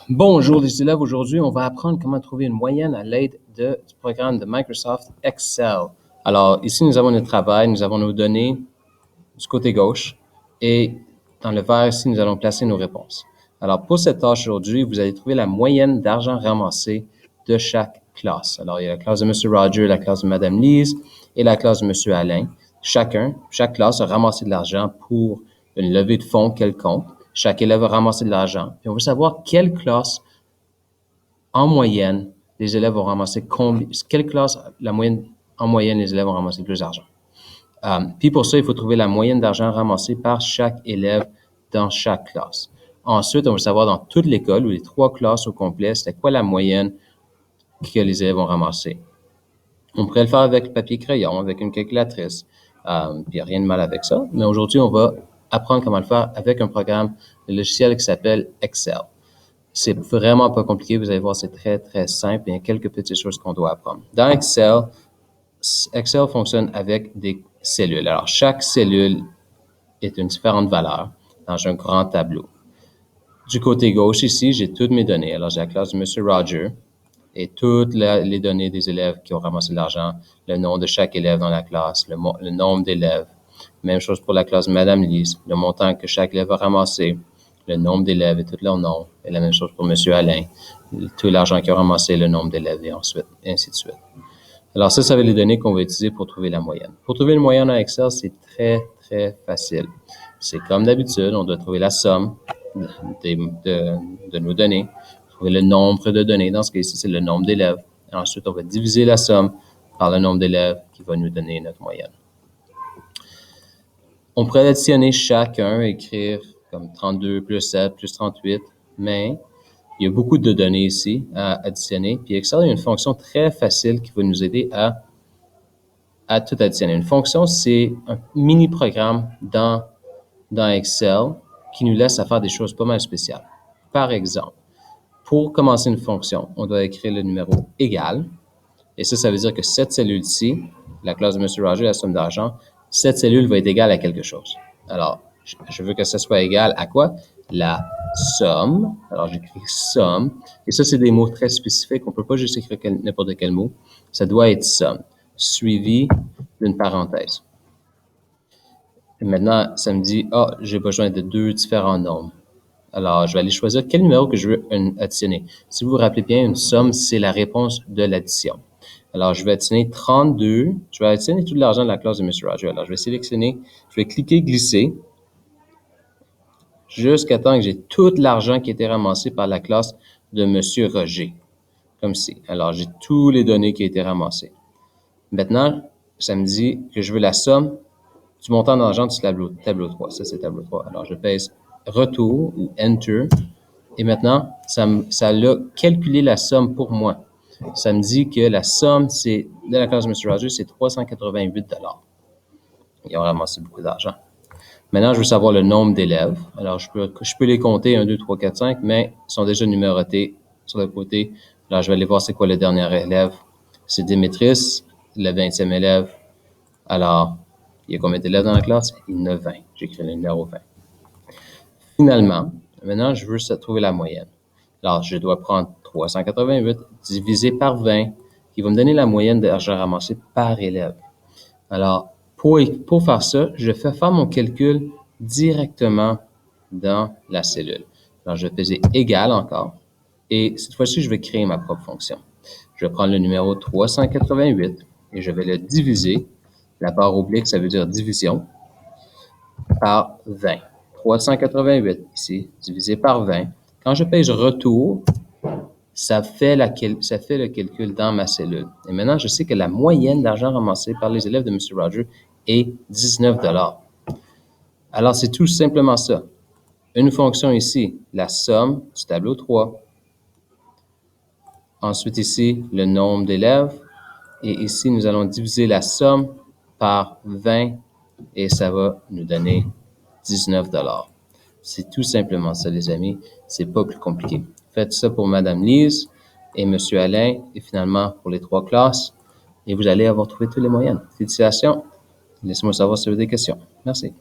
Bonjour les élèves, aujourd'hui on va apprendre comment trouver une moyenne à l'aide du programme de Microsoft Excel. Alors ici nous avons notre travail, nous avons nos données du côté gauche et dans le vert ici nous allons placer nos réponses. Alors pour cette tâche aujourd'hui, vous allez trouver la moyenne d'argent ramassé de chaque classe. Alors il y a la classe de M. Roger, la classe de Mme Lise et la classe de M. Alain. Chaque classe a ramassé de l'argent pour une levée de fonds quelconque. Chaque élève a ramassé de l'argent. Puis on veut savoir quelle classe, en moyenne, les élèves ont ramassé combien, quelle classe, la moyenne, en moyenne, les élèves ont ramassé plus d'argent. Puis pour ça, il faut trouver la moyenne d'argent ramassé par chaque élève dans chaque classe. Ensuite, on veut savoir dans toute l'école ou les 3 classes au complet, c'était quoi la moyenne que les élèves ont ramassé. On pourrait le faire avec le papier-crayon, avec une calculatrice, puis il n'y a rien de mal avec ça. Mais aujourd'hui, on va apprendre comment le faire avec un programme, un logiciel qui s'appelle Excel. C'est vraiment pas compliqué, vous allez voir, c'est très, très simple. Il y a quelques petites choses qu'on doit apprendre. Dans Excel, Excel fonctionne avec des cellules. Alors, chaque cellule est une différente valeur dans un grand tableau. Du côté gauche ici, j'ai toutes mes données. Alors, j'ai la classe de M. Roger et toutes les données des élèves qui ont ramassé de l'argent, le nom de chaque élève dans la classe, le nombre d'élèves. Même chose pour la classe de Mme Lise, le montant que chaque élève a ramassé, le nombre d'élèves et tout leur nom. Et la même chose pour M. Alain, tout l'argent qu'il a ramassé, le nombre d'élèves et ensuite, et ainsi de suite. Alors ça va être les données qu'on va utiliser pour trouver la moyenne. Pour trouver une moyenne en Excel, c'est très, très facile. C'est comme d'habitude, on doit trouver la somme de nos données, trouver le nombre de données. Dans ce cas-ci, c'est le nombre d'élèves. Ensuite, on va diviser la somme par le nombre d'élèves qui va nous donner notre moyenne. On pourrait additionner chacun, écrire comme 32 plus 7 plus 38, mais il y a beaucoup de données ici à additionner. Puis Excel, il y a une fonction très facile qui va nous aider à tout additionner. Une fonction, c'est un mini-programme dans Excel qui nous laisse à faire des choses pas mal spéciales. Par exemple, pour commencer une fonction, on doit écrire le numéro égal. Et ça veut dire que cette cellule-ci, la classe de M. Roger, la somme d'argent, cette cellule va être égale à quelque chose. Alors, je veux que ça soit égal à quoi? La somme. Alors, j'écris somme. Et ça, c'est des mots très spécifiques. On ne peut pas juste écrire n'importe quel mot. Ça doit être somme, suivi d'une parenthèse. Et maintenant, ça me dit, j'ai besoin de 2 différents nombres. Alors, je vais aller choisir quel numéro que je veux additionner. Si vous vous rappelez bien, une somme, c'est la réponse de l'addition. Alors, je vais additionner 32. Je vais additionner tout l'argent de la classe de M. Roger. Alors, je vais sélectionner, je vais cliquer glisser jusqu'à temps que j'ai tout l'argent qui a été ramassé par la classe de M. Roger. Comme ci. Alors, j'ai toutes les données qui ont été ramassées. Maintenant, ça me dit que je veux la somme du montant d'argent du tableau 3. Ça, c'est tableau 3. Alors, je pèse retour ou enter. Et maintenant, ça a calculé la somme pour moi. Ça me dit que la somme de la classe de M. Roger, c'est 388 $. Ils ont ramassé beaucoup d'argent. Maintenant, je veux savoir le nombre d'élèves. Alors, je peux les compter, 1, 2, 3, 4, 5, mais ils sont déjà numérotés sur le côté. Alors, je vais aller voir c'est quoi le dernier élève. C'est Démétrius, le 20e élève. Alors, il y a combien d'élèves dans la classe? Il y en a 20. J'écris le numéro 20. Finalement, maintenant, je veux trouver la moyenne. Alors, je dois prendre 388 divisé par 20, qui va me donner la moyenne d'argent ramassé par élève. Alors, pour faire ça, je fais faire mon calcul directement dans la cellule. Alors, je vais peser égal encore. Et cette fois-ci, je vais créer ma propre fonction. Je vais prendre le numéro 388 et je vais le diviser. La barre oblique, ça veut dire division, par 20. 388 ici, divisé par 20. Quand je pèse retour, ça fait le calcul dans ma cellule. Et maintenant, je sais que la moyenne d'argent ramassé par les élèves de M. Roger est 19 $. Alors, c'est tout simplement ça. Une fonction ici, la somme du tableau 3. Ensuite ici, le nombre d'élèves. Et ici, nous allons diviser la somme par 20 et ça va nous donner 19 $. C'est tout simplement ça, les amis. C'est pas plus compliqué. Faites ça pour Mme Lise et M. Alain et finalement pour les 3 classes et vous allez avoir trouvé tous les moyens. Félicitations. Laissez-moi savoir si vous avez des questions. Merci.